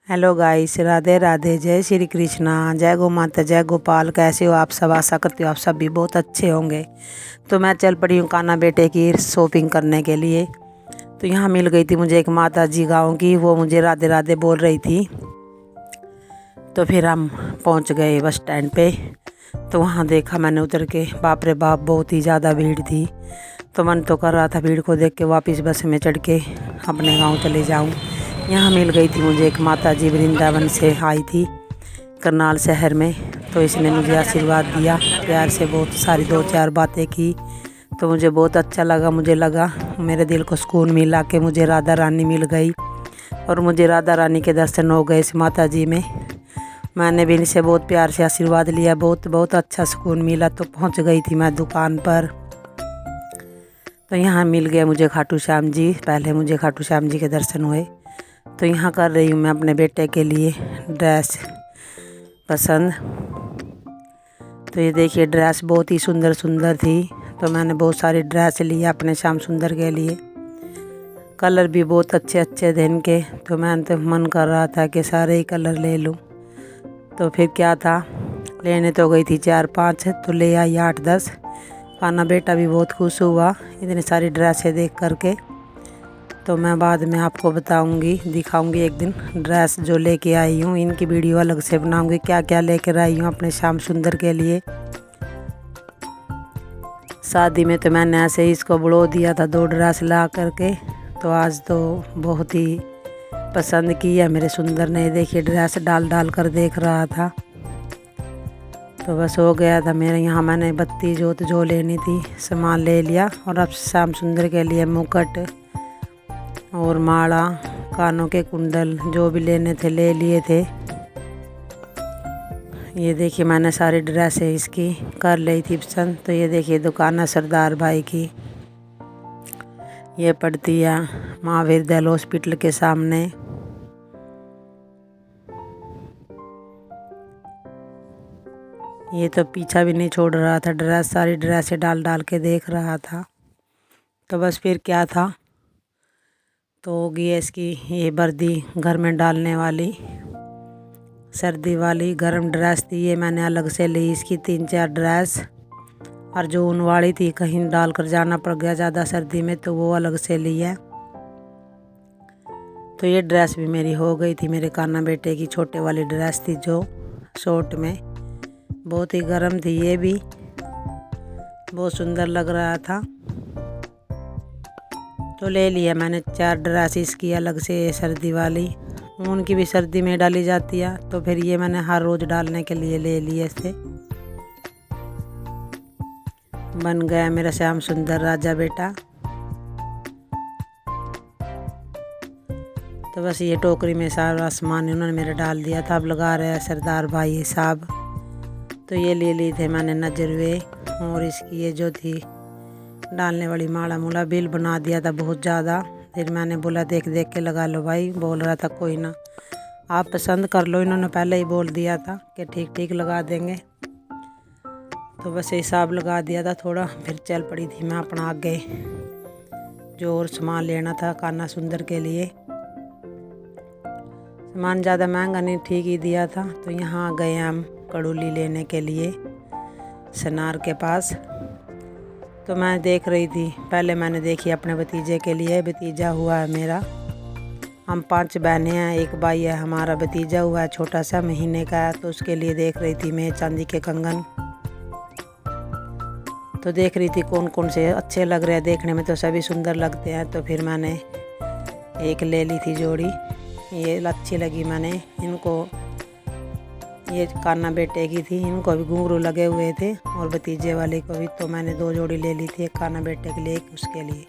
Hello guys, Radhe Radhe, जय श्री कृष्णा, जय गौ माता, जय गोपाल। कैसे हो आप सब? आशा करती हूँ आप सब भी बहुत अच्छे होंगे। तो मैं चल पड़ी हूँ कान्हा बेटे की शॉपिंग करने के लिए। तो यहाँ मिल गई थी मुझे एक माता जी गाँव की, वो मुझे राधे राधे बोल रही थी। तो फिर हम पहुँच गए बस स्टैंड पे। तो वहाँ देखा मैंने उतर के, बाप रे बाप, बहुत ही ज़्यादा भीड़ थी। तो मन तो कर रहा था भीड़ को देख के वापस बस में चढ़ के अपने गाँव चले जाऊँ। यहाँ मिल गई थी मुझे एक माता जी, वृंदावन से आई थी, करनाल शहर में। तो इसने मुझे आशीर्वाद दिया प्यार से, बहुत सारी दो चार बातें की। तो मुझे बहुत अच्छा लगा, मुझे लगा मेरे दिल को सुकून मिला कि मुझे राधा रानी मिल गई। और मुझे राधा रानी के दर्शन हो गए इस माता जी में। मैंने भी इनसे बहुत प्यार से आशीर्वाद लिया, बहुत बहुत अच्छा सुकून मिला। तो पहुंच गई थी मैं दुकान पर। तो यहाँ मिल गया मुझे खाटू श्याम जी। पहले मुझे खाटू श्याम जी के दर्शन हुए। तो यहाँ कर रही हूँ मैं अपने बेटे के लिए ड्रेस पसंद। तो ये देखिए, ड्रेस बहुत ही सुंदर सुंदर थी। तो मैंने बहुत सारी ड्रेस ली अपने श्याम सुंदर के लिए। कलर भी बहुत अच्छे अच्छे थे इनके। तो मैंने तो मन कर रहा था कि सारे ही कलर ले लूँ। तो फिर क्या था, लेने तो गई थी 4-5, तो ले आई 8-10। कान्हा बेटा भी बहुत खुश हुआ इतनी सारी ड्रेसें देख करके। तो मैं बाद में आपको बताऊंगी, दिखाऊंगी एक दिन ड्रेस जो लेके आई हूँ। इनकी वीडियो अलग से बनाऊंगी, क्या क्या लेकर आई हूँ अपने श्याम सुंदर के लिए। शादी में तो मैंने ऐसे ही इसको बढ़ो दिया था 2 ड्रेस ला करके। तो आज तो बहुत ही पसंद की है मेरे सुंदर ने। देखिए, ड्रेस डाल डाल कर देख रहा था। तो बस हो गया था मेरे यहाँ। मैंने बत्ती जोत जो लेनी थी सामान ले लिया। और अब श्याम सुंदर के लिए मुकुट और माला, कानों के कुंडल जो भी लेने थे ले लिए थे। ये देखिए, मैंने सारी ड्रेसें इसकी कर ली थी पसंद। तो ये देखिए, दुकान है सरदार भाई की। ये पड़ती है महावीर दयाल हॉस्पिटल के सामने। ये तो पीछा भी नहीं छोड़ रहा था, ड्रेस सारी ड्रेसें डाल डाल के देख रहा था। तो बस फिर क्या था, तो होगी इसकी ये वर्दी घर में डालने वाली, सर्दी वाली गर्म ड्रेस थी। ये मैंने अलग से ली इसकी 3-4 ड्रेस। और जो ऊन वाली थी, कहीं डाल कर जाना पड़ गया ज़्यादा सर्दी में, तो वो अलग से ली है। तो ये ड्रेस भी मेरी हो गई थी। मेरे कान्हा बेटे की छोटे वाली ड्रेस थी जो शॉर्ट में, बहुत ही गर्म थी। ये भी बहुत सुंदर लग रहा था। तो ले लिया मैंने 4 ड्रेस इसकी अलग से सर्दी वाली। ऊन की भी सर्दी में डाली जाती है, तो फिर ये मैंने हर रोज़ डालने के लिए ले लिए इसे। बन गया मेरा श्याम सुंदर राजा बेटा। तो बस ये टोकरी में सारा सामान उन्होंने मेरे डाल दिया था। अब लगा रहे हैं सरदार भाई साहब। तो ये ले ली थे मैंने नजरवे। और इसकी ये जो थी डालने वाली माला मूला, बिल बना दिया था बहुत ज़्यादा। फिर मैंने बोला देख देख के लगा लो भाई। बोल रहा था कोई ना, आप पसंद कर लो। इन्होंने पहले ही बोल दिया था कि ठीक ठीक लगा देंगे। तो बस हिसाब लगा दिया था थोड़ा। फिर चल पड़ी थी मैं अपना आगे, जो और सामान लेना था कान्हा सुंदर के लिए। सामान ज़्यादा महंगा नहीं, ठीक ही दिया था। तो यहाँ गए हम कड़ूली लेने के लिए सनार के पास। तो मैं देख रही थी, पहले मैंने देखी अपने भतीजे के लिए। भतीजा हुआ है मेरा, हम 5 बहनें हैं, एक भाई है। हमारा भतीजा हुआ है छोटा सा, महीने का है। तो उसके लिए देख रही थी मैं चांदी के कंगन। तो देख रही थी कौन कौन से अच्छे लग रहे हैं, देखने में तो सभी सुंदर लगते हैं। तो फिर मैंने एक ले ली थी जोड़ी, ये अच्छी लगी मैंने इनको। ये कान्हा बेटे की थी, इनको भी घुंघरू लगे हुए थे, और भतीजे वाले को भी। तो मैंने 2 जोड़ी ले ली थी, एक कान्हा बेटे के लिए, एक उसके लिए।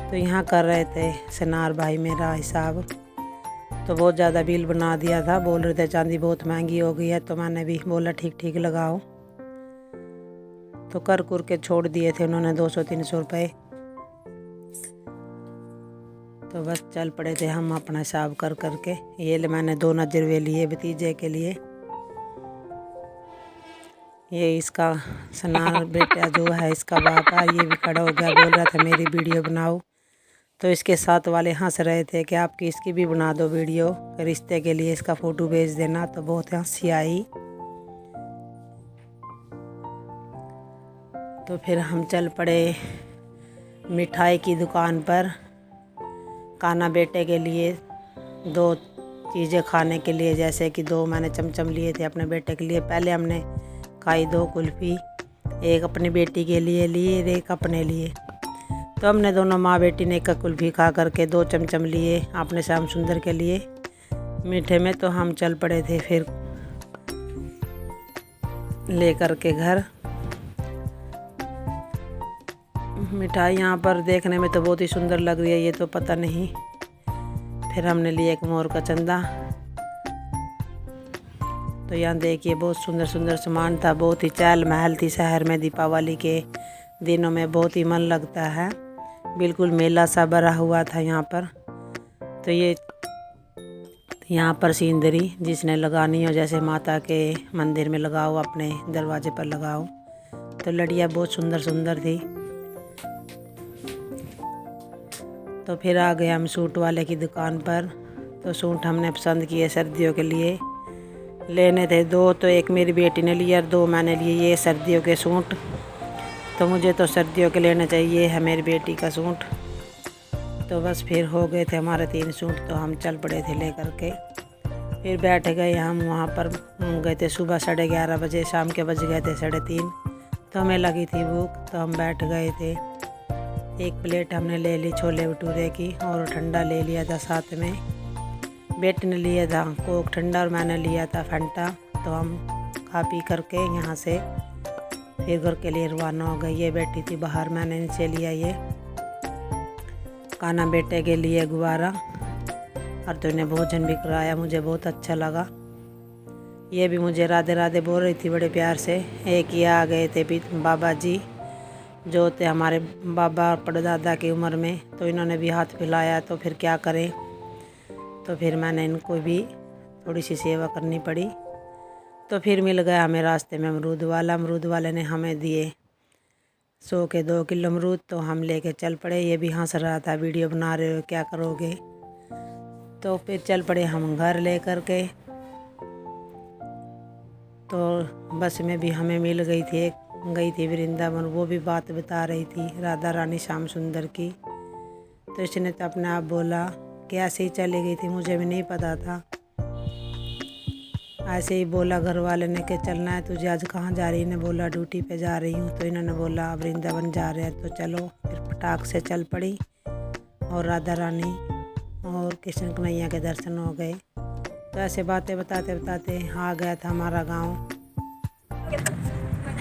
तो यहाँ कर रहे थे सनार भाई मेरा हिसाब। तो बहुत ज़्यादा बिल बना दिया था, बोल रहे थे चांदी बहुत महंगी हो गई है। तो मैंने भी बोला ठीक ठीक लगाओ। तो कर कुर के छोड़ दिए थे उन्होंने 200-300 रुपये। तो बस चल पड़े थे हम अपना हिसाब कर करके। ये मैंने 2 नजरवे लिए भतीजे के लिए। ये इसका सनार बेटा जो है, इसका बाप है, ये भी खड़ा हो गया, बोल रहा था मेरी वीडियो बनाओ। तो इसके साथ वाले हंस रहे थे कि आपकी इसकी भी बना दो वीडियो, रिश्ते के लिए इसका फ़ोटो भेज देना। तो बहुत हंसी आई। तो फिर हम चल पड़े मिठाई की दुकान पर। कान्हा बेटे के लिए 2 चीज़ें खाने के लिए, जैसे कि 2 मैंने चमचम लिए थे अपने बेटे के लिए। पहले हमने खाई 2 कुल्फ़ी, एक अपनी बेटी के लिए लिए और एक अपने लिए। तो हमने दोनों माँ बेटी ने एक कुल्फ़ी खा करके 2 चमचम लिए अपने श्याम सुंदर के लिए मीठे में। तो हम चल पड़े थे फिर ले कर के घर। मिठाई यहाँ पर देखने में तो बहुत ही सुंदर लग रही है, ये तो पता नहीं। फिर हमने लिए एक मोर का चंदा। तो यहाँ देखिए बहुत सुंदर सुंदर सामान था, बहुत ही चहल महल थी शहर में। दीपावली के दिनों में बहुत ही मन लगता है, बिल्कुल मेला सा भरा हुआ था यहाँ पर। तो ये यहाँ पर सीनरी जिसने लगानी हो, जैसे माता के मंदिर में लगाओ, अपने दरवाजे पर लगाओ। तो लड़ियाँ बहुत सुंदर सुंदर थी। तो फिर आ गए हम सूट वाले की दुकान पर। तो सूट हमने पसंद किए, सर्दियों के लिए लेने थे 2। तो एक मेरी बेटी ने लिया और 2 मैंने लिए ये सर्दियों के सूट। तो मुझे तो सर्दियों के लेने चाहिए है मेरी बेटी का सूट। तो बस फिर हो गए थे हमारे 3 सूट। तो हम चल पड़े थे ले कर के। फिर बैठ गए हम वहाँ पर। गए थे सुबह 11:30 बजे, शाम के बज गए थे 3:30। तो हमें लगी थी भूख, तो हम बैठ गए थे। एक प्लेट हमने ले ली छोले भटूरे की और ठंडा ले लिया था साथ में। बेटे ने लिया था कोक ठंडा और मैंने लिया था फंटा। तो हम खा पी करके यहाँ से फिर घर के लिए रवाना हो गई। ये बैठी थी बाहर, मैंने नीचे लिया ये कान्हा बेटे के लिए गुब्बारा, और तो इन्हें भोजन भी कराया, मुझे बहुत अच्छा लगा। ये भी मुझे राधे राधे बोल रही थी बड़े प्यार से। एक ये आ गए थे बाबा जी, जो थे हमारे बाबा परदादा की उम्र में। तो इन्होंने भी हाथ मिलाया। तो फिर क्या करें, तो फिर मैंने इनको भी थोड़ी सी सेवा करनी पड़ी। तो फिर मिल गया हमें रास्ते में अमरूद वाला। अमरूद वाले ने हमें दिए 100 के 2 किलो अमरूद। तो हम लेके चल पड़े। ये भी हंस रहा था, वीडियो बना रहे हो क्या करोगे। तो फिर चल पड़े हम घर ले कर के। तो बस में भी हमें मिल गई थी, गई थी वृंदावन। वो भी बात बता रही थी राधा रानी श्याम सुंदर की। तो इसने तो अपने आप बोला कि ऐसे ही चली गई थी, मुझे भी नहीं पता था। ऐसे ही बोला घर वाले ने कि चलना है तुझे, आज कहाँ जा रही है। ने बोला ड्यूटी पे जा रही हूँ। तो इन्होंने बोला वृंदावन जा रहे हैं, तो चलो। फिर फटाक से चल पड़ी और राधा रानी और कृष्ण कन्हैया के दर्शन हो गए। तो ऐसे बातें बताते बताते आ गया था हमारा गाँव।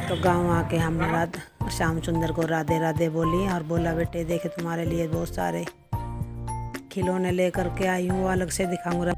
तो गांव आके हमने राधा श्याम सुंदर को राधे राधे बोली और बोला बेटे देखे तुम्हारे लिए बहुत सारे खिलौने लेकर के आई हूँ, वो अलग से दिखाऊंगा।